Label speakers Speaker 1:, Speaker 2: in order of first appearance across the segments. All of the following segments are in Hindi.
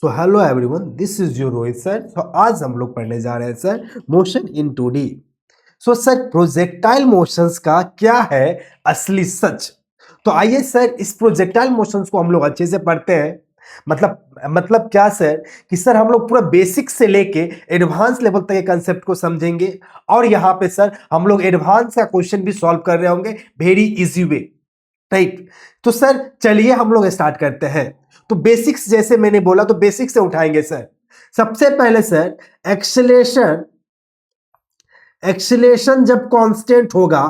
Speaker 1: So hello everyone, this is your Rohit sir. तो आज हम लोग पढ़ने जा रहे हैं sir motion in 2D। So sir projectile motions का क्या है असली सच। तो आइए सर इस प्रोजेक्टाइल मोशंस को हम लोग अच्छे से पढ़ते हैं। मतलब क्या सर कि सर हम लोग पूरा बेसिक से लेके एडवांस लेवल तक के कंसेप्ट को समझेंगे और यहाँ पे सर हम लोग एडवांस का क्वेश्चन भी सॉल्व कर रहे होंगे वेरी इजी वे, राइट। तो सर चलिए हम लोग स्टार्ट करते हैं। तो बेसिक्स जैसे मैंने बोला तो बेसिक से उठाएंगे सर। सबसे पहले सर एक्सीलरेशन जब कांस्टेंट होगा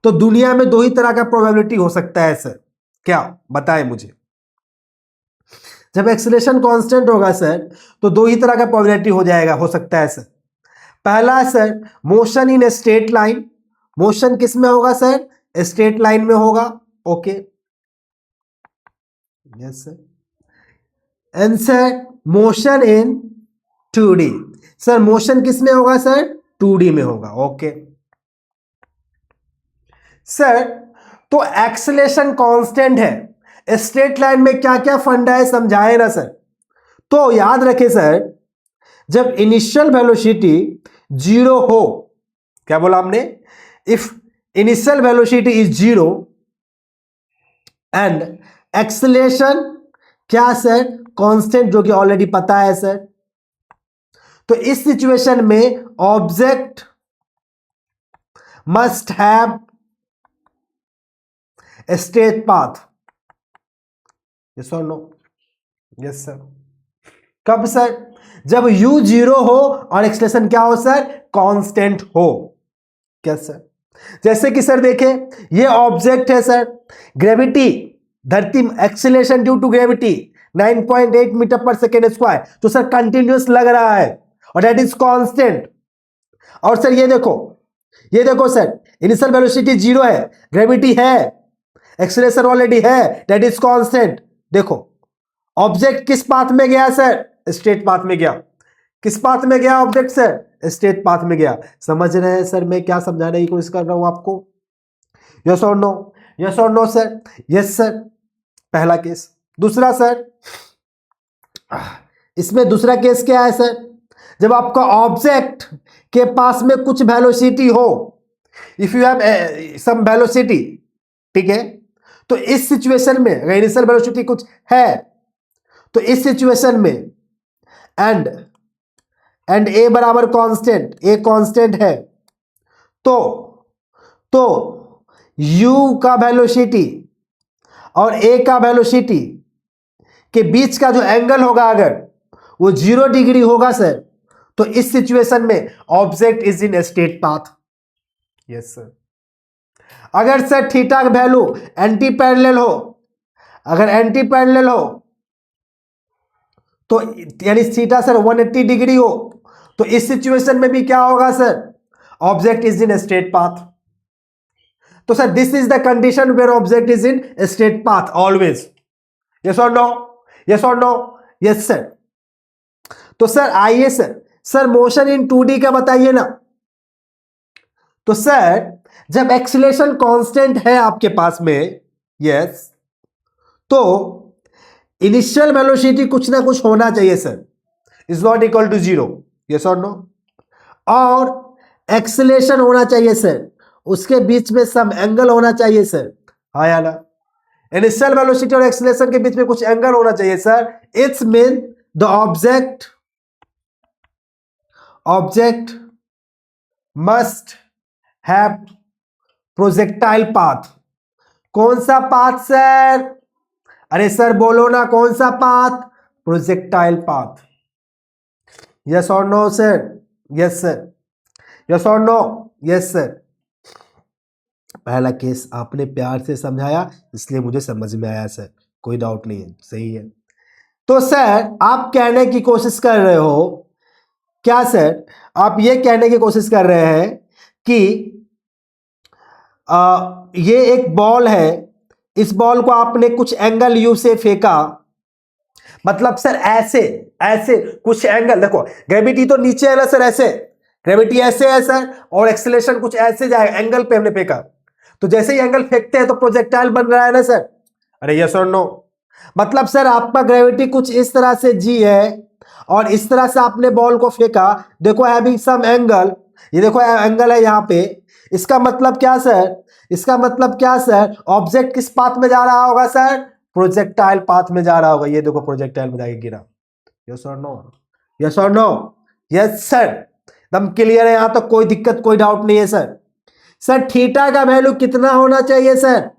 Speaker 1: तो दुनिया में दो ही तरह का प्रोबेबिलिटी हो सकता है सर। क्या बताएं मुझे। जब एक्सीलरेशन कांस्टेंट होगा सर तो दो ही तरह का प्रोबेबिलिटी हो सकता है सर। पहला है sir motion in straight line. Motion किस में होगा सर? स्ट्रेट लाइन में होगा। Okay, yes sir. Answer motion in 2D। Sir motion किस में होगा सर? 2D में होगा। ओके सर, तो एक्सेलेरेशन कांस्टेंट है, स्ट्रेट लाइन में क्या क्या फंडा है समझाए ना सर। तो याद रखें सर, जब इनिशियल वेलोसिटी जीरो हो, क्या बोला हमने? If initial velocity is zero and acceleration क्या सर? कांस्टेंट, जो कि ऑलरेडी पता है सर। तो इस सिचुएशन में object must have straight path. Yes और नो? Yes sir. कब सर? जब u जीरो हो और एक्सेलरेशन क्या हो सर? कांस्टेंट हो। क्या सर? जैसे कि सर देखें ये ऑब्जेक्ट है सर, ग्रेविटी धरती, acceleration due to gravity 9.8 metre पर सेकेंड स्क्वायर, तो सर कंटिन्यूस लग रहा है और दैट इज कांस्टेंट। और सर ये देखो सर, इनिशियल वेलोसिटी जीरो है, ग्रेविटी है, एक्सेलरेशन ऑलरेडी है, दैट इज कांस्टेंट। देखो ऑब्जेक्ट किस पाथ में गया सर? स्ट्रेट पाथ में गया। किस पाथ में गया ऑब्जेक्ट सर? स्ट्रेट पाथ में गया। समझ रहे हैं सर मैं क्या समझाने की कोशिश कर रहा हूं आपको? यस और नो? यस और नो सर? Yes sir. पहला केस। दूसरा सर, इसमें दूसरा केस क्या है सर? जब आपका ऑब्जेक्ट के पास में कुछ वेलोसिटी हो, if you have some velocity, ठीक है, तो इस सिचुएशन में अगर इनिशियल वेलोसिटी कुछ है तो इस सिचुएशन में एंड ए बराबर कांस्टेंट, ए कांस्टेंट है, तो u का वेलोसिटी और a का वेलोसिटी के बीच का जो एंगल होगा अगर वो 0 डिग्री होगा सर, तो इस सिचुएशन में object is in straight path. Yes sir. अगर सर थीटा का वैल्यू एंटी पैरेलल हो, अगर एंटी पैरेलल हो तो यानी थीटा सर 180 डिग्री हो, तो इस सिचुएशन में भी क्या होगा sir? Object is in straight path. तो sir this is the condition where object is in straight path always. Yes और नो? यस और नो? Yes sir. तो सर आइए सर मोशन इन 2D का बताइए ना। तो सर जब एक्सीलरेशन कांस्टेंट है आपके पास में, यस, तो इनिशियल वेलोसिटी कुछ ना कुछ होना चाहिए sir, is not equal to zero. Yes और नो? और एक्सीलरेशन होना चाहिए सर, उसके बीच में सम एंगल होना चाहिए सर। हाँ या ना? इनिशियल वेलोसिटी और एक्सीलरेशन के बीच में कुछ एंगल होना चाहिए sir. It's mean the object must have projectile path. कौन सा पाथ सर? अरे सर बोलो ना, कौन सा पाथ? Projectile path. यस और no sir? Yes sir. Yes और नो? Yes sir. पहला केस आपने प्यार से समझाया इसलिए मुझे समझ में आया सर, कोई डाउट नहीं है, सही है। तो सर आप कहने की कोशिश कर रहे हो क्या सर? आप ये कहने की कोशिश कर रहे हैं कि ये एक बॉल है, इस बॉल को आपने कुछ एंगल यू से फेंका, मतलब सर ऐसे ऐसे कुछ एंगल, देखो ग्रेविटी तो नीचे है ना सर, ऐसे ग्रेविटी ऐसे है सर और एक्सेलरेशन कुछ ऐसे जाएगा, एंगल पे हमने फेंका, तो जैसे ही एंगल फेंकते हैं तो प्रोजेक्टाइल बन रहा है ना सर। अरे यस और नो? मतलब सर आपका ग्रेविटी कुछ इस तरह से जी है और इस तरह से आपने बॉल को फेंका, देखो हैविंग सम एंगल, ये देखो एंगल है यहाँ पे। इसका मतलब क्या सर, इसका मतलब क्या सर, ऑब्जेक्ट किस पाथ में जा रहा होगा सर, प्रोजेक्टाइल पाथ में जा रहा होगा। ये देखो प्रोजेक्टाइल में जाके गिरा। यस और नो, यस और नो, यस सर, एकदम क्लियर है, यहां तक कोई दिक्कत कोई डाउट नहीं है सर। सर थीटा का वैल्यू कितना होना चाहिए सर,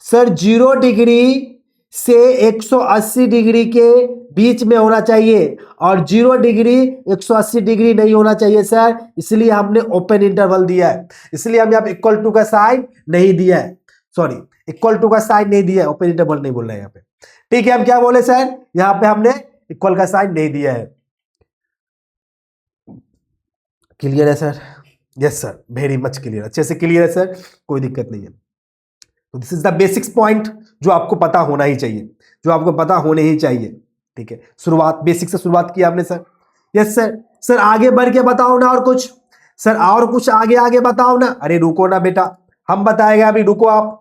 Speaker 1: सर 0 डिग्री से 180 डिग्री के बीच में होना चाहिए और 0 डिग्री 180 डिग्री नहीं होना चाहिए सर, इसलिए हमने ओपन इंटरवल दिया है, इसलिए हम यहाँ इक्वल टू का साइन नहीं दिया है, सॉरी इक्वल टू का साइन नहीं दिया है, ओपन इंटरवल नहीं बोल रहे हैं यहाँ पे। ठीक है, हम क्या बोले सर, यहाँ पे हमने इक्वल का साइन नहीं दिया है। क्लियर है sir? Yes sir, very much clear, अच्छे से क्लियर है सर, कोई दिक्कत नहीं है। तो this is the basics point जो आपको पता होना ही चाहिए, जो आपको पता होने ही चाहिए। ठीक है, शुरुआत बेसिक से शुरुआत की आपने सर। यस सर, सर आगे बढ़ के बताओ ना और कुछ, सर और कुछ आगे आगे बताओ ना। अरे रुको ना बेटा, हम बताएगा अभी, रुको आप।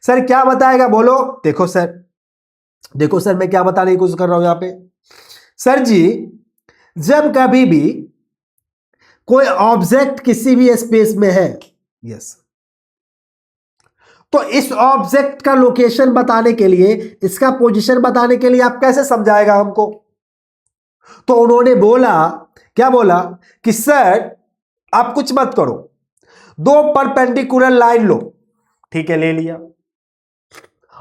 Speaker 1: सर क्या बताएगा बोलो। देखो सर, देखो सर मैं क्या बताने की कोशिश कर रहा हूं यहां पे। सर जी जब कभी भी कोई ऑब्जेक्ट किसी भी स्पेस में है, यस, तो इस ऑब्जेक्ट का लोकेशन बताने के लिए, इसका पोजीशन बताने के लिए आप कैसे समझाएगा हमको। तो उन्होंने बोला, क्या बोला कि सर आप कुछ मत करो, 2 परपेंडिकुलर लाइन लो। ठीक है, ले लिया,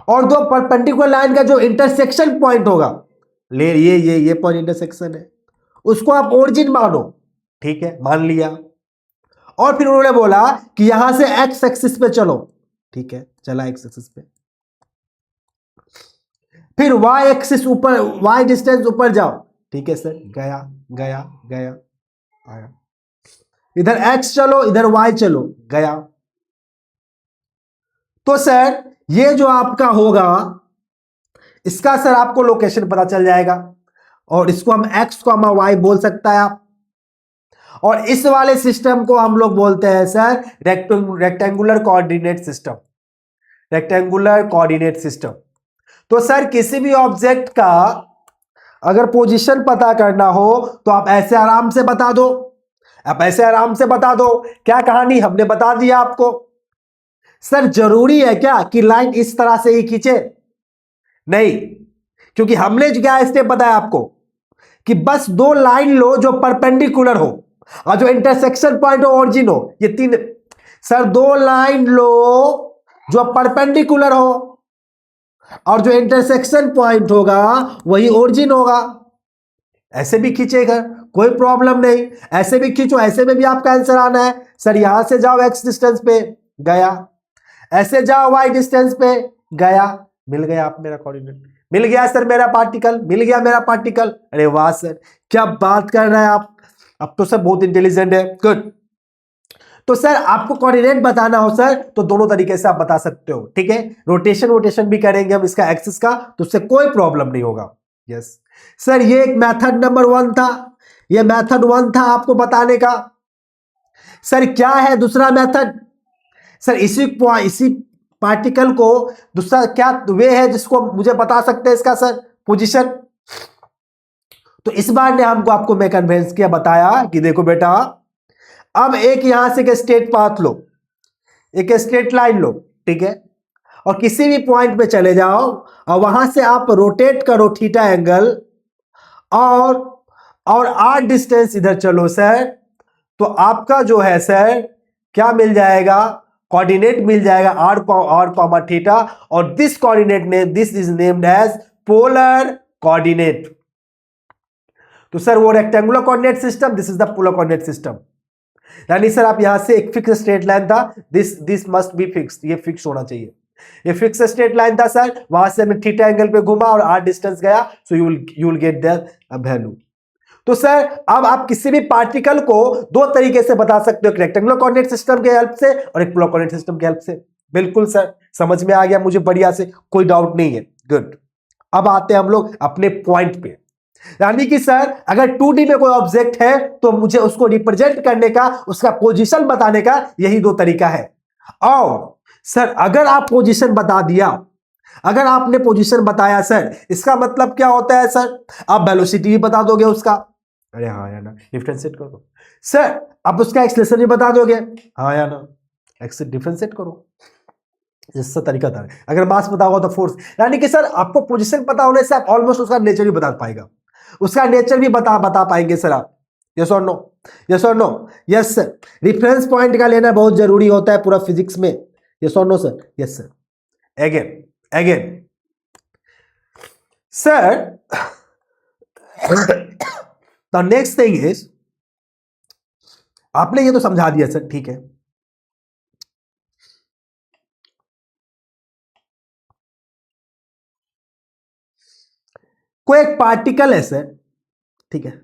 Speaker 1: और 2 परपेंडिकुलर लाइन का जो इंटरसेक्शन पॉइंट होगा, ले ये पॉइंट इंटरसेक्शन है, उसको आप ओरिजिन मानो। ठीक है, मान लिया। और फिर उन्होंने बोला कि यहां से एक्स एक्सिस पे चलो। ठीक है, चला एक्स एक्सिस पे, फिर वाई एक्सिस ऊपर, वाई डिस्टेंस ऊपर जाओ। ठीक है सर, गया गया गया आया, इधर एक्स चलो इधर वाई चलो, गया। तो सर ये जो आपका होगा, इसका सर आपको लोकेशन पता चल जाएगा, और इसको हम एक्स को हम वाई बोल सकता है आप। और इस वाले सिस्टम को हम लोग बोलते हैं sir rectangular coordinate system, rectangular coordinate system. तो सर किसी भी ऑब्जेक्ट का अगर पोजीशन पता करना हो तो आप ऐसे आराम से बता दो, आप ऐसे आराम से बता दो। क्या कहानी, हमने बता दिया आपको। सर जरूरी है क्या कि लाइन इस तरह से ही खींचे, नहीं, क्योंकि हमने जो क्या स्टेप बताया आपको कि बस 2 लाइन लो जो परपेंडिकुलर हो और जो इंटरसेक्शन पॉइंट हो ओरिजिन हो, ये 3। सर 2 लाइन लो जो परपेंडिकुलर हो और जो इंटरसेक्शन पॉइंट होगा वही ओरिजिन होगा। ऐसे भी खींचेगा, कोई प्रॉब्लम नहीं, ऐसे भी खींचो, ऐसे में भी आपका आंसर आना है। सर यहां से जाओ एक्स डिस्टेंस पे, गया, ऐसे जाओ वाई डिस्टेंस पे, गया, मिल गया आप मेरा कोऑर्डिनेट, मिल गया सर मेरा पार्टिकल, मिल गया मेरा पार्टिकल। अरे वाह सर, क्या बात कर रहे हैं आप, अब तो सर बहुत इंटेलिजेंट है, गुड। तो सर आपको कोऑर्डिनेट बताना हो सर तो दोनों तरीके से आप बता सकते हो। ठीक है, रोटेशन भी करेंगे हम इसका एक्सिस का, तो उससे कोई प्रॉब्लम नहीं होगा। यस सर, ये एक मेथड नंबर 1 था, ये मेथड 1 था आपको बताने का। सर क्या है दूसरा मेथड, सर इसी पार्टिकल को दूसरा क्या वे है जिसको मुझे बता सकते हैं इसका सर पोजीशन। तो इस बार ने हमको आपको मैं कन्विंस किया, बताया कि देखो बेटा अब एक यहां से एक स्ट्रेट पाथ लो, एक स्ट्रेट लाइन लो। ठीक है, और किसी भी पॉइंट पे चले जाओ और वहां से आप रोटेट करो थीटा एंगल, और आर डिस्टेंस इधर चलो सर, तो आपका जो है सर क्या मिल जाएगा, कोऑर्डिनेट मिल जाएगा आर कॉमा थीटा, और this coordinate name, this is named as polar coordinate. तो सर वो rectangular coordinate system, this is the polar coordinate system. यानी सर आप यहां से एक फिक्स स्ट्रेट लाइन था, दिस मस्ट बी फिक्स, ये फिक्स होना चाहिए, ये फिक्स स्ट्रेट लाइन था सर, वहां से मैं थीटा एंगल पे घुमा और आर डिस्टेंस गया, so you will get the value. तो सर अब आप किसी भी पार्टिकल को 2 तरीके से बता सकते हो, एक रेक्टेंगुलर कोऑर्डिनेट सिस्टम के हेल्प से और एक पोलर कोऑर्डिनेट सिस्टम के हेल्प से। बिल्कुल सर, समझ में आ गया मुझे बढ़िया से, कोई डाउट नहीं है, गुड। अब आते हैं हम लोग अपने पॉइंट पे, यानी कि सर अगर 2D में कोई ऑब्जेक्ट है तो मुझे उसको रिप्रेजेंट करने का, उसका पोजीशन बताने का यही 2 तरीका है। और सर अगर आप पोजीशन बता दिया अगर आपने पोजीशन बताया सर, इसका मतलब क्या होता है सर, आप वेलोसिटी भी बता दोगे उसका, अरे हाँ या ना, डिफरेंशिएट करो सर, आप उसका एक्सेलरेशन भी बता दोगे, हाँ या ना, डिफरेंशिएट करो। इसका तरीका था, अगर मास पता होगा तो फोर्स, यानी कि सर आपको पोजीशन पता होने से आप ऑलमोस्ट उसका नेचर भी बता पाएगा, उसका नेचर भी बता पाएंगे सर आप। यस और नो, यस और no, yes sir. Reference point का लेना बहुत जरूरी होता है पूरा फिजिक्स में। यस और no sir, yes sir. Again sir, the next thing is, आपने ये तो समझा दिया सर, ठीक है। कोई एक पार्टिकल है सर, ठीक है,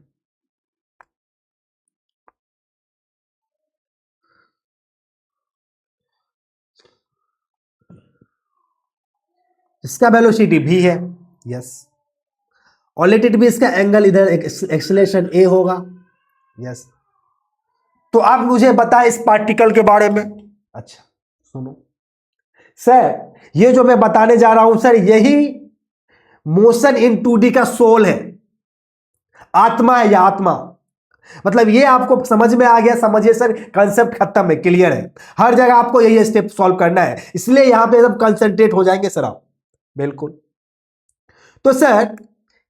Speaker 1: इसका वेलोसिटी भी है, यस, और लेट इट भी इसका एंगल इधर एक्सेलरेशन ए होगा, यस। तो आप मुझे बताएं इस पार्टिकल के बारे में। अच्छा सुनो सर, ये जो मैं बताने जा रहा हूं सर, यही मोशन इन 2D का सोल है, आत्मा है, या आत्मा, मतलब ये आपको समझ में आ गया, समझिए सर, कंसेप्ट खत्म है, क्लियर है। हर जगह आपको यही स्टेप सॉल्व करना है, इसलिए यहां पे एकदम कंसंट्रेट हो जाएंगे सर आप, बिल्कुल। तो सर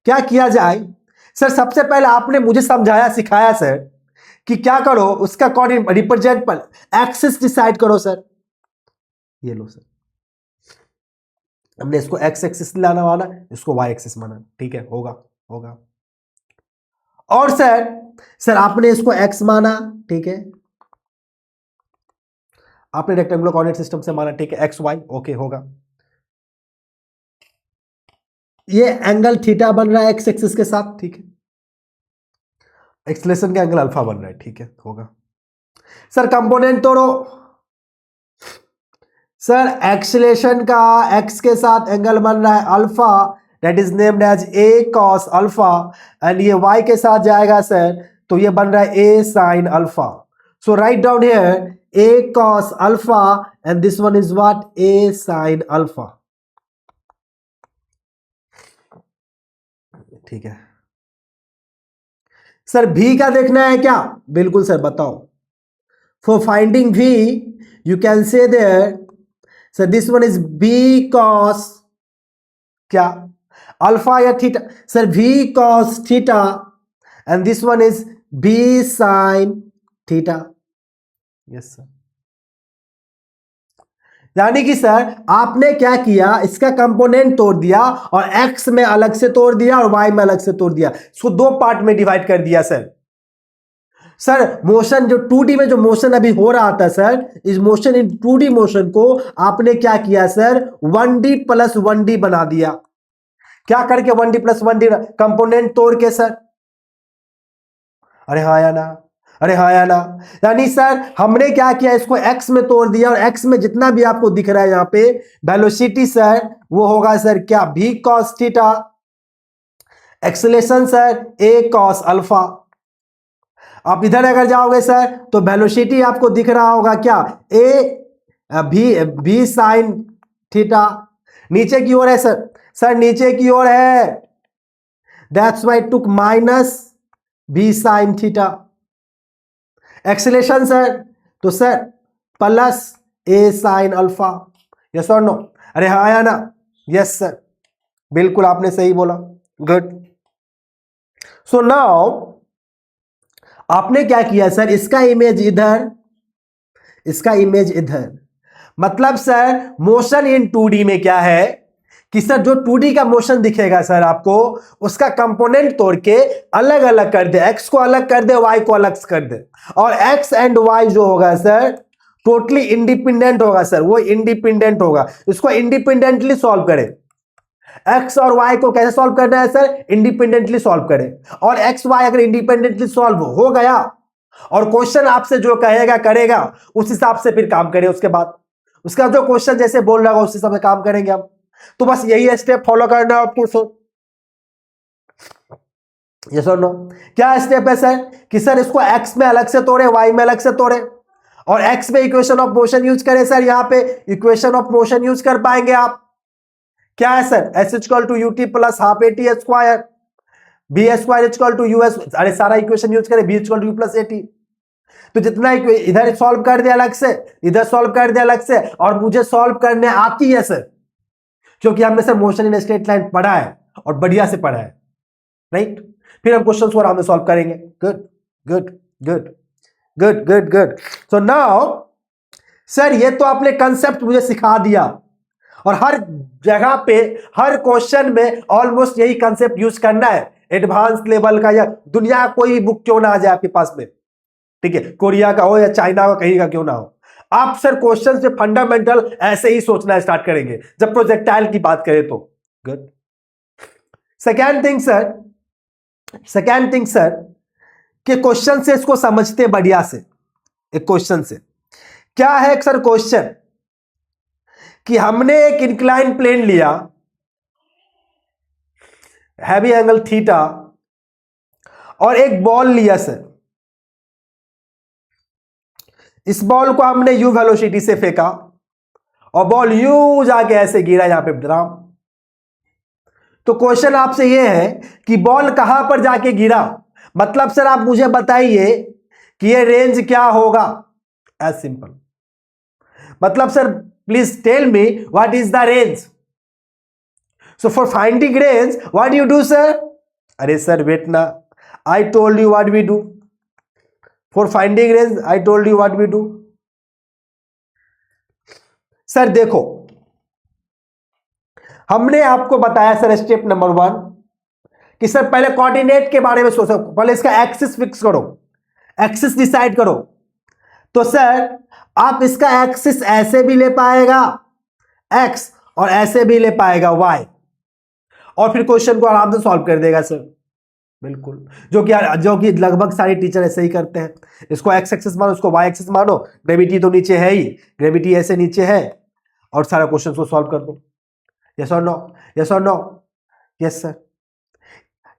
Speaker 1: क्या किया जाए सर, सबसे पहले आपने मुझे समझाया सिखाया सर कि क्या करो, उसका कोऑर्डिनेट रिप्रेजेंट पर एक्सिस डिसाइड करो सर, ये लो सर, हमने इसको एक्स एक्सिस लाना वाला, इसको वाई एक्सिस माना, ठीक है, होगा होगा। और सर आपने इसको एक्स माना, ठीक है, आपने रेक्टेंगुलर कोऑर्डिनेट सिस्टम से माना, ठीक है, एक्स वाई, ओके, होगा। ये एंगल थीटा बन रहा है एक्स एक्सिस के साथ, ठीक है, एक्सलेशन का एंगल अल्फा बन रहा है, ठीक है, होगा। सर कंपोनेंट तोड़ो सर, एक्सेलेरेशन का एक्स के साथ एंगल बन रहा है alpha, that is named as a cos alpha, and ये वाई के साथ जाएगा सर, तो ये बन रहा है a sine alpha. So write down here a cos alpha and this one is what, a sine alpha, ठीक है। सर भी का देखना है क्या, बिल्कुल सर, बताओ। फॉर फाइंडिंग भी you can say there sir this one is B cos क्या, अल्फा या थीटा, सर भी cos theta, and this one is B sine theta, yes sir. यानी कि सर आपने क्या किया, इसका कंपोनेंट तोड़ दिया और एक्स में अलग से तोड़ दिया और वाई में अलग से तोड़ दिया, इसको दो पार्ट में डिवाइड कर दिया सर। सर मोशन जो 2D में जो मोशन अभी हो रहा था सर, इस मोशन इन 2D मोशन को आपने क्या किया सर, 1D प्लस 1D बना दिया। क्या करके 1D प्लस 1D, कंपोनेंट तोड़ के सर, अरे हाँ या ना, अरे हाँ या ना। यानी सर हमने क्या किया, इसको x में तोड़ दिया, और x में जितना भी आपको दिख रहा है यहां पे वेलोसिटी सर, वो होगा सर क्या, v cos theta, acceleration sir a cos alpha. आप इधर अगर जाओगे सर तो वेलोसिटी आपको दिख रहा होगा क्या, v साइन थीटा, नीचे की ओर है सर नीचे की ओर है, that's why took minus v sine theta. Acceleration sir, तो सर प्लस ए साइन अल्फा, यस और नो, अरे हाँ या ना, यस सर, बिल्कुल आपने सही बोला, गुड। सो नाउ आपने क्या किया सर, इसका इमेज इधर, इसका इमेज इधर, मतलब सर मोशन इन 2D में क्या है कि सर जो 2D का मोशन दिखेगा सर आपको, उसका कंपोनेंट तोड़ के अलग अलग कर दे, x को अलग कर दे, y को अलग कर दे, और x एंड y जो होगा सर टोटली इंडिपेंडेंट होगा सर, वो इंडिपेंडेंट होगा, इसको इंडिपेंडेंटली सॉल्व करें। x और y को कैसे सॉल्व करना है सर, इंडिपेंडेंटली सॉल्व करें, और x y अगर इंडिपेंडेंटली सॉल्व हो गया और क्वेश्चन आपसे जो कहेगा करेगा, उस हिसाब से फिर काम करें, उसके बाद उसका जो क्वेश्चन जैसे बोल रहा होगा उस हिसाब से काम करेंगे हम। तो बस यही स्टेप फॉलो करना है आपको सर, यस और नो। क्या स्टेप है सर कि सर इसको x में अलग से तोड़े, y में अलग से तोड़े, और x में इक्वेशन ऑफ मोशन यूज करें सर, यहां पे इक्वेशन ऑफ मोशन यूज कर पाएंगे आप, क्या है sir, S equal to U T plus half A T square, B square equal to U S, अरे सारा इक्वेशन यूज करें, B equal to U plus A T. तो जितना इधर सॉल्व कर दिया अलग से, इधर सॉल्व कर दिया अलग से, और मुझे सॉल्व करने आती है सर, क्योंकि हमने sir motion in straight line पढ़ा है और बढ़िया से पढ़ा है, राइट। फिर हम क्वेश्चन को आराम से सॉल्व करेंगे। Good good good good good good. So now sir ये तो आपने कंसेप्ट मुझे सिखा दिया, और हर जगह पे हर क्वेश्चन में ऑलमोस्ट यही कंसेप्ट यूज करना है, एडवांस लेवल का, या दुनिया कोई बुक क्यों ना आ जाए आपके पास में, ठीक है, कोरिया का हो या चाइना का कहीं का क्यों ना हो, आप सर क्वेश्चन से फंडामेंटल ऐसे ही सोचना स्टार्ट करेंगे जब प्रोजेक्टाइल की बात करें तो। गुड। सेकेंड थिंग सर कि क्वेश्चन से इसको समझते बढ़िया से। एक क्वेश्चन से क्या है सर, क्वेश्चन कि हमने एक इंक्लाइन प्लेन लिया, हैवी एंगल थीटा, और एक बॉल लिया सर, इस बॉल को हमने यू वेलोसिटी से फेंका और बॉल यू जाके ऐसे गिरा यहां पे ड्राम। तो क्वेश्चन आपसे यह है कि बॉल कहां पर जाके गिरा, मतलब सर आप मुझे बताइए कि ये रेंज क्या होगा, एज सिंपल। मतलब sir please tell me what is the range. So for finding range what you do sir, अरे सर वेट ना, I told you what we do for finding range, I told you what we do. Sir देखो हमने आपको बताया सर स्टेप नंबर 1 कि सर पहले कोऑर्डिनेट के बारे में सोचो, पहले इसका एक्सिस फिक्स करो, एक्सिस डिसाइड करो। तो सर आप इसका एक्सिस ऐसे भी ले पाएगा एक्स, और ऐसे भी ले पाएगा वाई, और फिर क्वेश्चन को आराम से सॉल्व कर देगा सर, बिल्कुल, जो कि लगभग सारे टीचर ऐसे ही करते हैं। इसको एक्स एक्सिस मानो, इसको वाई एक्सिस मानो, ग्रेविटी तो नीचे है ही, ग्रेविटी ऐसे नीचे है, और सारा क्वेश्चन को सॉल्व कर दो। यस और नो, यस और नो, यस सर।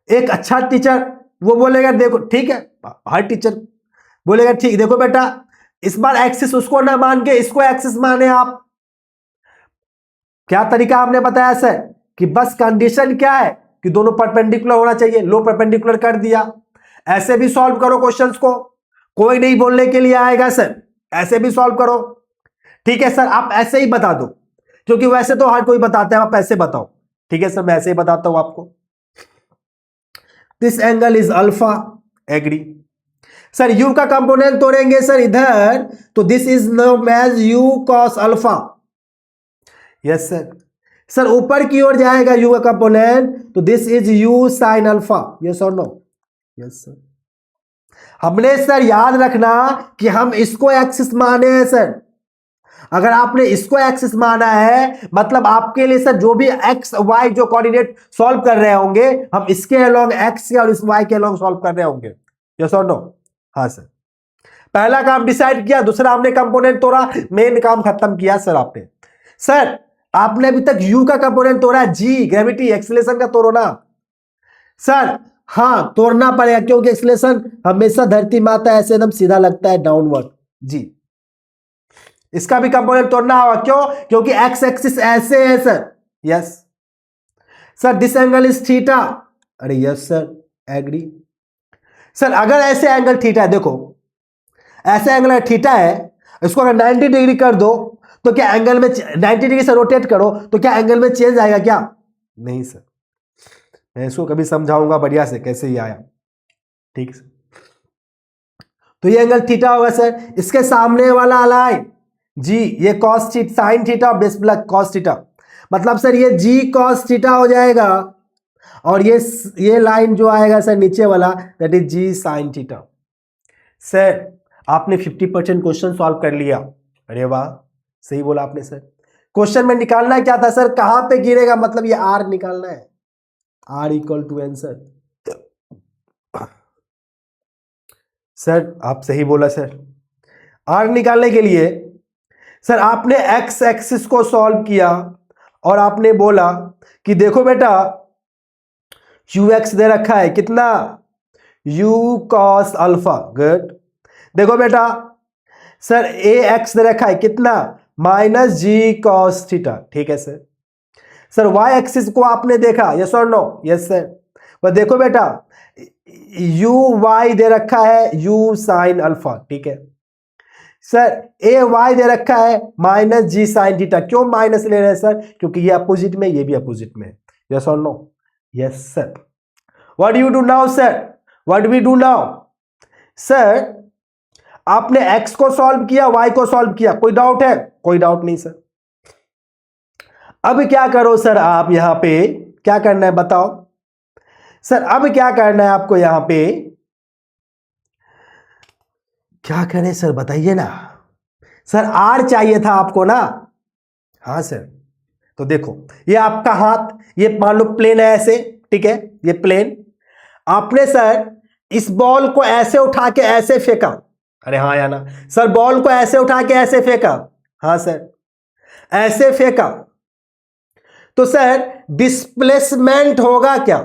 Speaker 1: एक अच्छा टीचर वो बोलेगा देखो ठीक है, हर टीचर बोलेगा ठीक, देखो बेटा इस बार एक्सिस उसको ना मान के इसको एक्सिस माने आप। क्या तरीका आपने बताया सर कि बस कंडीशन क्या है कि दोनों परपेंडिकुलर होना चाहिए, लो परपेंडिकुलर कर दिया। ऐसे भी सॉल्व करो क्वेश्चंस को, कोई नहीं बोलने के लिए आएगा सर, ऐसे भी सॉल्व करो, ठीक है सर। आप ऐसे ही बता दो, क्योंकि वैसे तो हर कोई बताता है, आप ऐसे बताओ, ठीक है सर, मैं ऐसे ही बताता हूं आपको। This angle is alpha, agree sir. U का कंपोनेंट तोड़ेंगे सर इधर, तो this is known as U cos alpha, yes sir. Sir ऊपर की ओर जाएगा यू का कंपोनेंट, तो this is U sine alpha, yes और नो, यस सर। हमने सर याद रखना कि हम इसको एक्सिस माने हैं सर। अगर आपने इसको एक्सिस माना है मतलब आपके लिए सर जो भी एक्स वाई जो कोऑर्डिनेट सॉल्व कर रहे होंगे, हम इसके अलोंग एक्स के और इस वाई के अलोंग सॉल्व कर रहे होंगे, यस और नो। हाँ सर, पहला काम डिसाइड किया, दूसरा हमने कंपोनेंट तोड़ा, मेन काम खत्म किया सर आपने। सर आपने अभी तक यू का कंपोनेंट तोड़ा, जी ग्रेविटी एक्सीलरेशन का तोड़ो ना सर। हाँ तोड़ना पड़ेगा, क्योंकि एक्सीलरेशन हमेशा धरती माता ऐसे एकदम सीधा लगता है डाउनवर्ड, जी इसका भी कंपोनेंट तोड़ना होगा। क्यों? क्योंकि एक्स एक्सिस ऐसे है sir, yes sir. This angle is theta, अरे यस सर, एग्री सर। अगर ऐसे एंगल थीटा है, देखो ऐसे एंगल थीटा है, इसको अगर 90 डिग्री कर दो तो क्या एंगल में 90 डिग्री से रोटेट करो तो क्या एंगल में चेंज आएगा क्या? नहीं सर, मैं इसको कभी समझाऊंगा बढ़िया से कैसे ही आया, ठीक सर। तो ये एंगल थीटा होगा सर। इसके सामने वाला लाइन जी, ये cos theta sine theta base plus cos theta, मतलब सर ये जी कॉस थीटा हो जाएगा, और ये लाइन जो आएगा सर नीचे वाला, that is G sine theta. Sir आपने 50% क्वेश्चन सॉल्व कर लिया, अरे वाह, सही बोला आपने सर। क्वेश्चन में निकालना क्या था सर, कहां पे गिरेगा, मतलब ये आर निकालना है, R equal to N sir. Sir आप सही बोला सर। आर निकालने के लिए सर आपने एक्स एक्सिस को सॉल्व किया और आपने बोला कि देखो बेटा यू एक्स दे रखा है कितना, यू कॉस अल्फा, गुड। देखो बेटा सर ए एक्स दे रखा है कितना, माइनस जी कॉस थीटा, ठीक है सर। सर वाई एक्सिस को आपने देखा, यस और नो? Yes sir. पर देखो बेटा, यू वाई दे रखा है यू साइन अल्फा, ठीक है सर। ए वाई दे रखा है माइनस जी साइन थीटा। क्यों माइनस ले रहे हैं सर? क्योंकि ये अपोजिट में, ये भी अपोजिट में है। यस और no? Yes sir. What do you do now sir? What we do now sir? आपने x को सॉल्व किया, y को सॉल्व किया, कोई डाउट है? कोई डाउट नहीं सर। अब क्या करो सर, आप यहां पे क्या करना है बताओ सर? अब क्या करना है आपको यहां पे? क्या करें सर बताइए ना सर। r चाहिए था आपको ना? हाँ सर। तो देखो, ये आपका हाथ, ये मान लो प्लेन है ऐसे, ठीक है, ये प्लेन। आपने सर इस बॉल को ऐसे उठा के ऐसे फेंका। अरे हाँ या ना सर? बॉल को ऐसे उठा के ऐसे फेंका। हाँ सर, ऐसे फेंका। तो सर डिस्प्लेसमेंट होगा क्या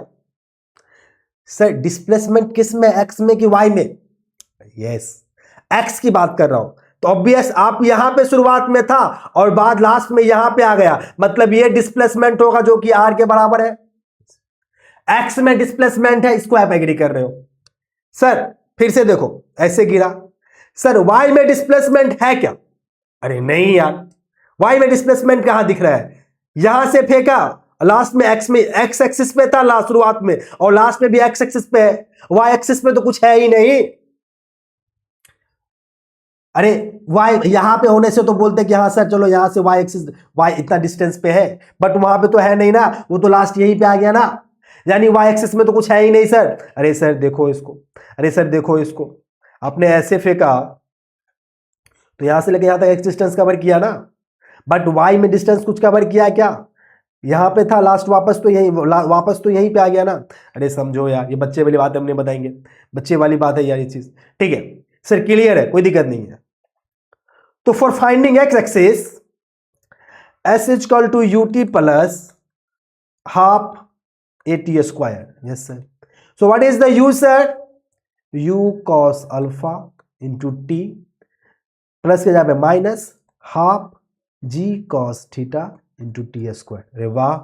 Speaker 1: सर? डिस्प्लेसमेंट किस में, एक्स में कि वाई में? यस, एक्स की बात कर रहा हूं। तो ऑब्वियस आप यहां पे शुरुआत में था और बाद लास्ट में यहां पे आ गया, मतलब ये डिस्प्लेसमेंट होगा जो कि आर के बराबर है। एक्स में डिस्प्लेसमेंट है, इसको आप एग्री कर रहे हो सर? फिर से देखो, ऐसे गिरा सर। वाई में डिस्प्लेसमेंट है क्या? अरे नहीं यार, वाई में डिस्प्लेसमेंट कहां दिख रहा है? यहां से फेंका, लास्ट में एक्स में, एक्स एक्सिस पे था लास्ट शुरुआत में, और लास्ट में भी एक्स एक्सिस पे है। वाई एक्सिस पे तो कुछ है ही नहीं। अरे वाई यहां पे होने से तो बोलते कि हाँ सर चलो यहां से वाई एक्सिस, वाई इतना डिस्टेंस पे है, बट वहां पे तो है नहीं ना, वो तो लास्ट यहीं पे आ गया ना, यानी वाई एक्सिस में तो कुछ है ही नहीं सर। अरे सर देखो इसको, अरे सर देखो इसको, आपने ऐसे फेंका तो यहां से लेके यहां तक एक्स डिस्टेंस कवर किया ना, बट वाई में डिस्टेंस कुछ कवर किया क्या? यहां पे था लास्ट, वापस तो यहीं, वापस तो यहीं पे आ गया ना। अरे समझो यार, ये बच्चे वाली बात है, हमने बताएंगे, बच्चे वाली बात है यार ये चीज, ठीक है सर? क्लियर है, कोई दिक्कत नहीं है। तो for finding x axis, s is equal to u t plus half A T square. Yes sir. So what is the u sir? You cos alpha into t plus के जगह पे minus half g cos theta into T square. अरे वाह,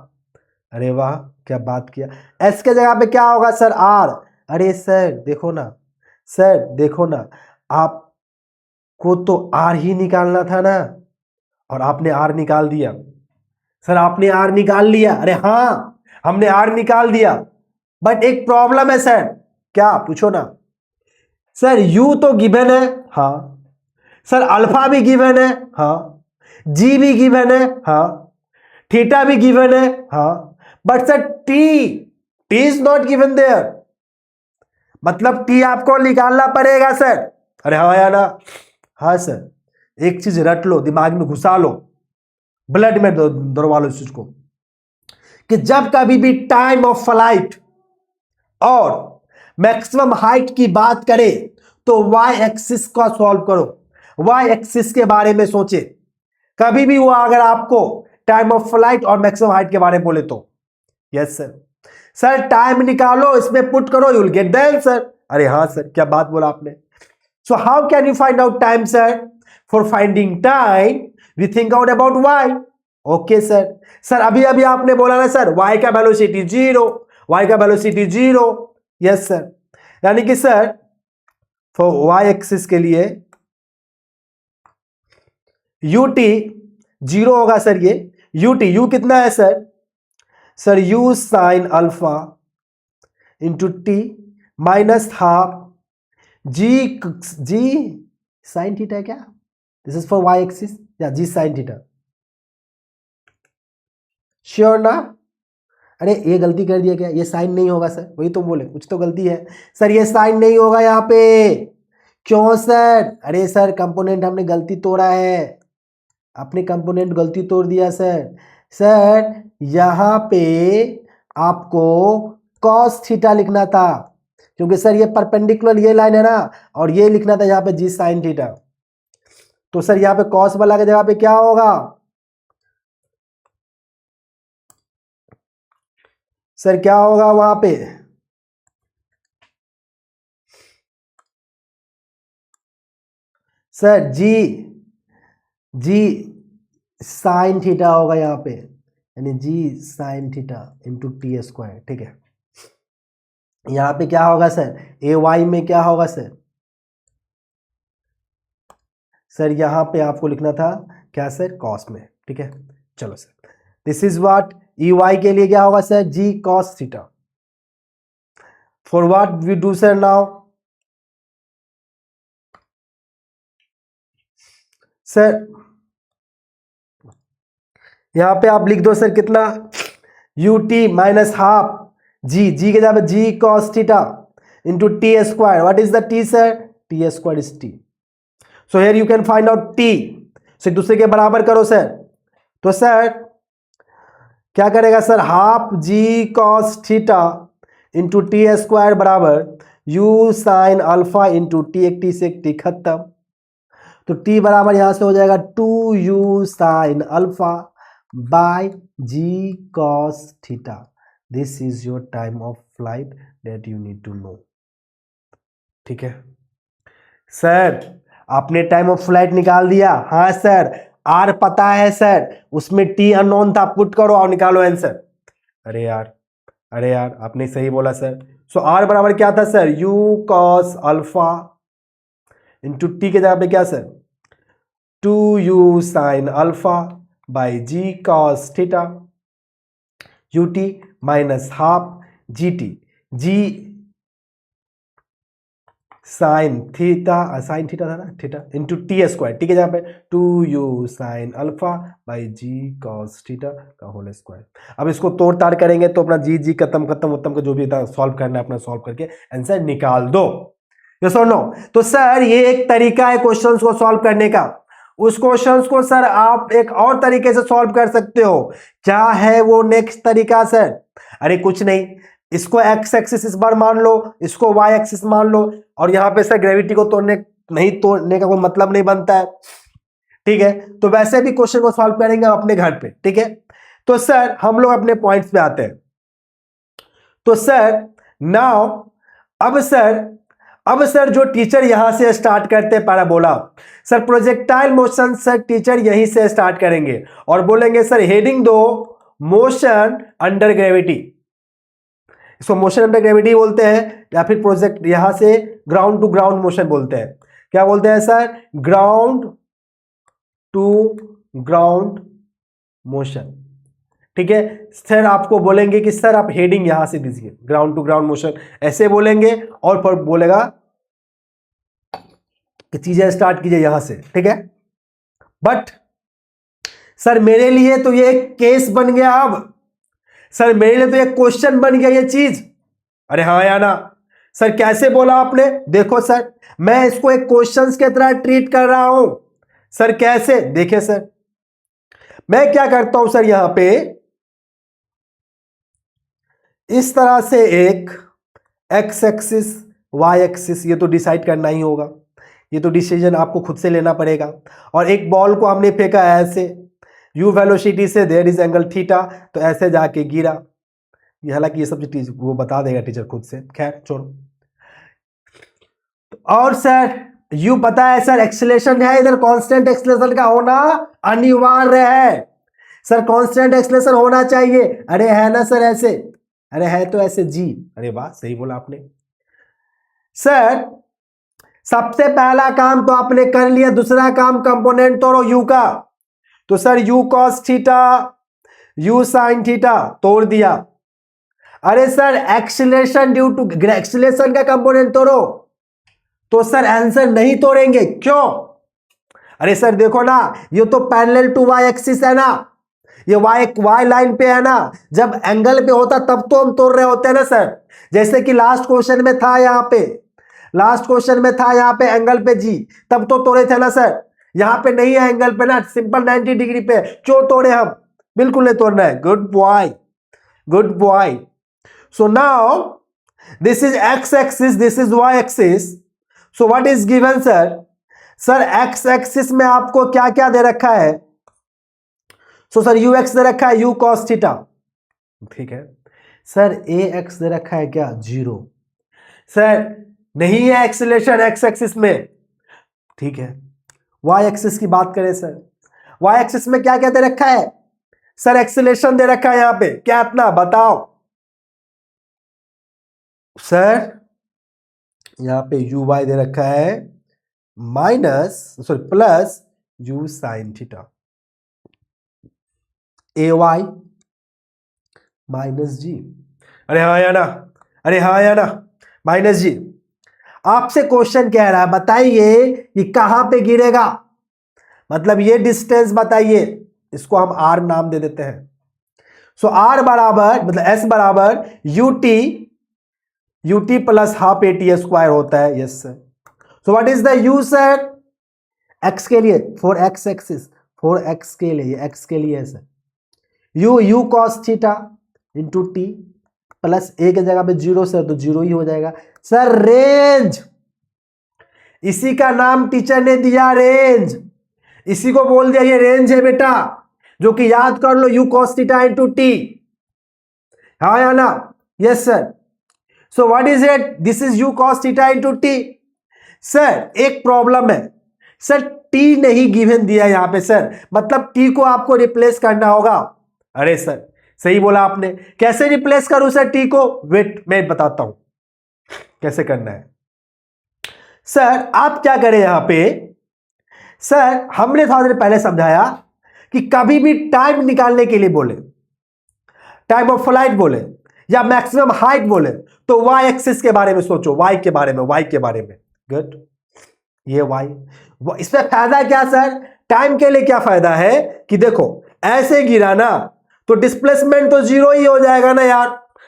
Speaker 1: अरे वाह, क्या बात किया। एस के जगह पे क्या होगा सर? आर। अरे सर देखो ना, सर देखो ना, आपको तो आर ही निकालना था ना, और आपने आर निकाल दिया सर। आपने आर निकाल लिया, अरे हाँ हमने आर निकाल दिया, बट एक प्रॉब्लम है सर। क्या? पूछो ना सर। यू तो गिवन है, हाँ सर। अल्फा भी गिवन है, हाँ। जी भी गिवन है, हाँ। थीटा भी गिवन है, हाँ। But sir T, T is not given there, मतलब टी आपको निकालना पड़ेगा सर। अरे हाँ या ना? हाँ सर। एक चीज रट लो, दिमाग में घुसा लो, ब्लड में दौड़वा लो इस चीज को, कि जब कभी भी टाइम ऑफ फ्लाइट और मैक्सिमम हाइट की बात करें तो वाई एक्सिस का सॉल्व करो, वाई एक्सिस के बारे में सोचे। कभी भी हुआ अगर आपको टाइम ऑफ फ्लाइट और मैक्सिमम हाइट के बारे में बोले तो। Yes sir. सर टाइम निकालो, इसमें पुट करो, you will get the answer. अरे हाँ सर, क्या बात बोला आपने। So how can you find out time sir? For finding time we think out about Y. Okay sir. Sir अभी अभी आपने बोला ना सर, वाई का वेलोसिटी जीरो, वाई का वेलोसिटी जीरो। Yes sir. यानी कि सर फॉर वाई एक्सिस के लिए यू टी जीरो होगा सर। ये यू टी, यू कितना है sir? Sir U sine alpha into T minus half G, जी साइन थीटा है क्या? This is for Y axis, या जी साइन थीटा? श्योर ना? अरे ये गलती कर दिया क्या? ये साइन नहीं होगा सर, वही तो बोले, कुछ तो गलती है सर। ये साइन नहीं होगा यहाँ पे। क्यों सर? अरे सर कंपोनेंट हमने गलती तोड़ा है, अपने कंपोनेंट गलती तोड़ दिया सर। सर यहाँ पे आपको कॉस थीटा लिखना था, क्योंकि सर ये परपेंडिकुलर ये लाइन है ना, और ये लिखना था यहाँ पे जी साइन थीटा। तो सर यहाँ पे कॉस वाला की जगह पे क्या होगा सर? क्या होगा वहां पे सर? जी, जी साइन थीटा होगा यहाँ पे। यानी g sine theta into T square, ठीक है। यहां पे क्या होगा सर, ए वाई में क्या होगा सर, सर यहां पे आपको लिखना था क्या सर, कॉस में, ठीक है। चलो sir, this is what, e y के लिए क्या होगा sir, g cos theta. For what we do sir now, sir यहां पे आप लिख दो सर कितना, u T minus half g के जगह g cos theta into T square. What is the t sir, t square is t. So here you can find out t. सो एक दूसरे के बराबर करो सर। तो सर क्या करेगा sir, half g cos theta into T square बराबर u sine alpha into t, एक टी से एक टी खत्म। तो टी बराबर यहां से हो जाएगा 2u sine alpha by G cos theta. This is your time of flight that you need to know, ठीक है सर। आपने टाइम ऑफ फ्लाइट निकाल दिया, हाँ सर। आर पता है सर, उसमें टी अननोन था, पुट करो और निकालो आंसर। अरे यार, अरे यार आपने सही बोला सर। सो आर बराबर क्या था sir, you cos alpha into T के जगह पे क्या sir, 2u sine alpha by G cos theta U T minus half ji T, G sine theta, sine theta था ना, theta into T square, T के जगह पे 2u sine alpha by G cos theta का होल स्क्वायर। अब इसको तोड़ ताड़ करेंगे तो अपना जी जी खत्म खत्म उत्तम का जो भी था सॉल्व करना है अपना सॉल्व करके आंसर निकाल दो। यस और नो। तो सर ये एक तरीका है क्वेश्चंस को सॉल्व करने का। उस क्वेश्चंस को सर आप एक और तरीके से सॉल्व कर सकते हो। क्या है वो नेक्स्ट तरीका सर, अरे कुछ नहीं, इसको एक्स एक्सिस इस बार मान लो, इसको वाई एक्सिस मान लो, और यहां पे सर ग्रेविटी को तोड़ने नहीं, तोड़ने का कोई मतलब नहीं बनता है, ठीक है। तो वैसे भी क्वेश्चन को सॉल्व करेंगे अपने घर पे, ठीक है। तो सर हम लोग अपने पॉइंट्स पे आते हैं। तो सर नाउ अब सर जो टीचर यहां से स्टार्ट करते हैं parabola, sir projectile motion sir teacher यहीं से स्टार्ट करेंगे और बोलेंगे सर हेडिंग दो मोशन अंडर ग्रेविटी। इसको मोशन अंडर ग्रेविटी बोलते हैं या फिर प्रोजेक्ट यहां से ग्राउंड टू ग्राउंड मोशन बोलते हैं। क्या बोलते हैं sir, ground to ground motion, ठीक है। सर आपको बोलेंगे कि सर आप हेडिंग यहां से दीजिए, ग्राउंड टू ग्राउंड मोशन ऐसे बोलेंगे, और फिर बोलेगा कि चीजें स्टार्ट कीजिए यहां से, ठीक है। बट सर मेरे लिए तो ये एक केस बन गया, अब सर मेरे लिए तो एक क्वेश्चन बन गया ये चीज। अरे हाँ या ना सर, कैसे बोला आपने, देखो सर मैं इसको एक क्वेश्चन के तरह ट्रीट कर रहा हूं सर। कैसे, देखिए सर मैं क्या करता हूं सर, यहां पे इस तरह से एक एक्स एक्सिस वाई एक्सिस, ये तो डिसाइड करना ही होगा, ये तो डिसीजन आपको खुद से लेना पड़ेगा। और एक बॉल को हमने फेंका ऐसे u वेलोसिटी से, देयर इज एंगल थीटा, तो ऐसे जाके गिरा। ये हालांकि ये सब चीज वो बता देगा टीचर खुद से, खैर छोड़ो। और सर u पता है सर एक्सीलरेशन है, इधर कांस्टेंट एक्सीलरेशन का होना अनिवार्य है सर, कांस्टेंट एक्सीलरेशन होना चाहिए। अरे है ना सर ऐसे, अरे है तो ऐसे जी, अरे वाह सही बोला आपने सर। सबसे पहला काम तो आपने कर लिया, दूसरा काम कंपोनेंट तोड़ो u का। तो sir u cos theta u sin theta तोड़ दिया। अरे sir acceleration due to acceleration का कंपोनेंट तोड़ो। तो सर आंसर नहीं तोड़ेंगे, क्यों, अरे सर देखो ना ये तो पैरेलल टू वाई एक्सिस है ना, ये वाई लाइन पे है ना, जब एंगल पे होता तब तो हम तोड़ रहे होते हैं ना सर। जैसे कि लास्ट क्वेश्चन में था, यहाँ पे लास्ट क्वेश्चन में था यहाँ पे एंगल पे जी, तब तो तोड़े थे ना सर। यहाँ पे नहीं है एंगल पे ना, सिंपल 90 डिग्री पे, क्यों तोड़े हम, बिल्कुल नहीं तोड़ना है। Good boy, good boy. So now this is X axis, this is Y axis. So what is given sir, sir X axis में आपको क्या क्या दे रखा है, सो सर यू एक्स दे रखा है यू कॉस थीटा, ठीक है। सर ए एक्स दे रखा है क्या, 0, सर नहीं है एक्सीलरेशन एक्स एक्सिस में, ठीक है। वाई एक्सिस की बात करें सर, वाई एक्सिस में क्या क्या दे रखा है सर एक्सेलेरेशन दे रखा है यहां पे, क्या इतना बताओ सर, यहां पे यू वाई दे रखा है plus u sine theta, a y minus g. अरे हाँ या ना, अरे हाँ या ना, माइनस जी। आपसे क्वेश्चन कह रहा है बताइए ये कहां पे गिरेगा, मतलब ये डिस्टेंस बताइए, इसको हम आर नाम दे देते हैं। सो आर बराबर मतलब एस बराबर u t plus half A T square होता है। Yes sir. So what is the u sir, x के लिए for x axis, for x के लिए, एक्स के लिए है sir you cos theta into t plus a के जगह पे जीरो सर, तो जीरो ही हो जाएगा सर। रेंज, इसी का नाम टीचर ने दिया रेंज, इसी को बोल दिया ये रेंज है बेटा, जो कि याद कर लो u cos theta into t, हाँ या ना? Yes sir. So what is it, this is u cos theta into t. Sir एक प्रॉब्लम है सर, टी नहीं गिवन दिया यहां पे सर, मतलब टी को आपको रिप्लेस करना होगा। अरे सर सही बोला आपने, कैसे रिप्लेस करूं सर टी को, वेट मैं बताता हूं कैसे करना है। सर आप क्या करें यहां पे, सर हमने थोड़ा देर पहले समझाया कि कभी भी टाइम निकालने के लिए बोले, टाइम ऑफ फ्लाइट बोले या मैक्सिमम हाइट बोले, तो वाई एक्सिस के बारे में सोचो, वाई के बारे में, वाई के बारे में। गुड, ये वाई, इसमें फायदा क्या सर, टाइम के लिए क्या फायदा है कि देखो ऐसे गिरा ना तो डिस्प्लेसमेंट तो जीरो ही हो जाएगा ना यार,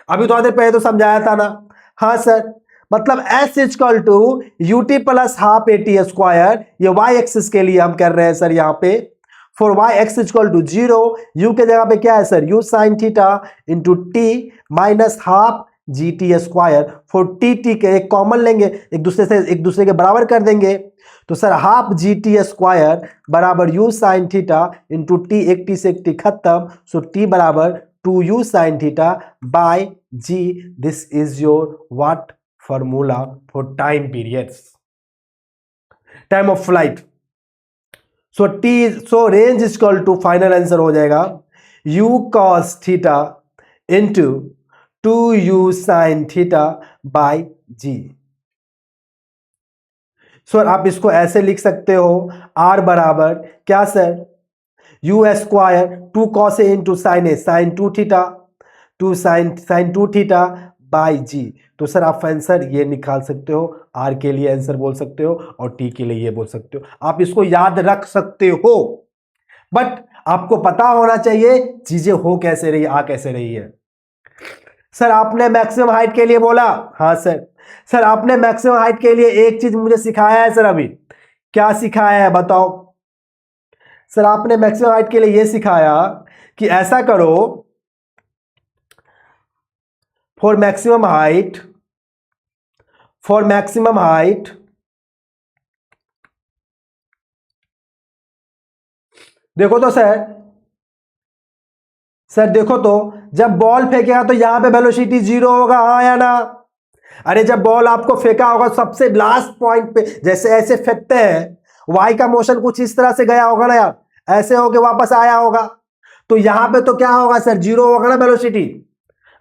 Speaker 1: अभी थोड़ा देर पहले तो समझाया था ना। हाँ सर, मतलब S equal to U T plus half A T square, ये वाई एक्सिस के लिए हम कर रहे हैं सर यहाँ पे। For Y X equal to zero, U के जगह पे क्या है sir, U sine theta into T minus half G T square. For T T के एक कॉमन लेंगे, एक दूसरे के बराबर कर देंगे, तो sir half G T square बराबर u sine theta into t, एक टी से एक टी खत्म, सो टी बराबर 2u sine theta by g. This is your what formula for time periods, time of flight. So t, so range is equal to, final answer हो जाएगा u cos theta into 2u sine theta by g. Sir आप इसको ऐसे लिख सकते हो, r बराबर क्या sir, u square 2 cos a into sine a, sine 2 theta, 2 sine 2 theta by g. तो सर आप आंसर ये निकाल सकते हो, आर के लिए आंसर बोल सकते हो और टी के लिए ये बोल सकते हो, आप इसको याद रख सकते हो, बट आपको पता होना चाहिए चीजें हो कैसे रही, आ कैसे रही है। सर आपने मैक्सिमम हाइट के लिए बोला, हाँ सर, सर आपने मैक्सिमम हाइट के लिए एक चीज मुझे सिखाया है सर, अभी क्या सिखाया है बताओ। सर आपने मैक्सिमम हाइट के लिए यह सिखाया कि ऐसा करो, for maximum height, for maximum height देखो तो सर देखो तो जब बॉल फेंकेगा तो यहां पे वेलोसिटी जीरो होगा, हाँ या ना? अरे जब बॉल आपको फेंका होगा सबसे लास्ट पॉइंट पे, जैसे ऐसे फेंकते हैं, वाई का मोशन कुछ इस तरह से गया होगा ना यार, ऐसे होके वापस आया होगा, तो यहां पे तो क्या होगा सर, जीरो होगा ना वेलोसिटी।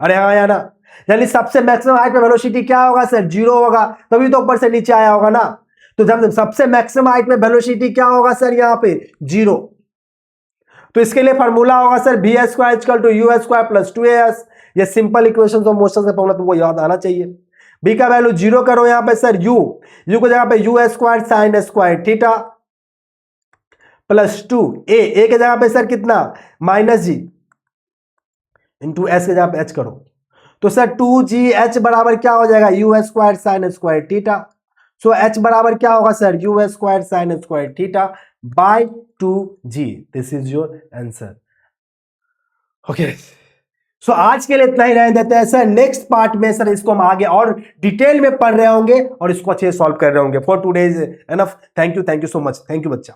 Speaker 1: अरे हाँ या ना, यानी सबसे मैक्सिमम हाइट पे वेलोसिटी क्या होगा सर, जीरो होगा, तभी तो ऊपर से नीचे आया होगा ना। तो जब सबसे मैक्सिमम हाइट में वेलोसिटी क्या होगा सर, यहाँ पे जीरो, तो इसके लिए फार्मूला होगा sir V square equal to U square plus 2as। ये सिंपल इक्वेशन ऑफ मोशन से फॉर्मूला तुमको याद आना चाहिए। बी का वैल्यू जीरो करो यहां पे सर, यू को जगह पे you square sine square theta plus 2 ए के जगह पे सर कितना, माइनस जी इंटू एस के जगह पे एच करो, तो सर 2gh बराबर क्या हो जाएगा, u square sine square theta. So h बराबर क्या होगा sir, u square sine square theta by 2g। This is your answer. Okay, so आज के लिए इतना ही रहने देते हैं सर, नेक्स्ट पार्ट में सर इसको हम आगे और डिटेल में पढ़ रहे होंगे और इसको अच्छे से सॉल्व कर रहे होंगे। For today is enough, thank you so much, thank you बच्चा।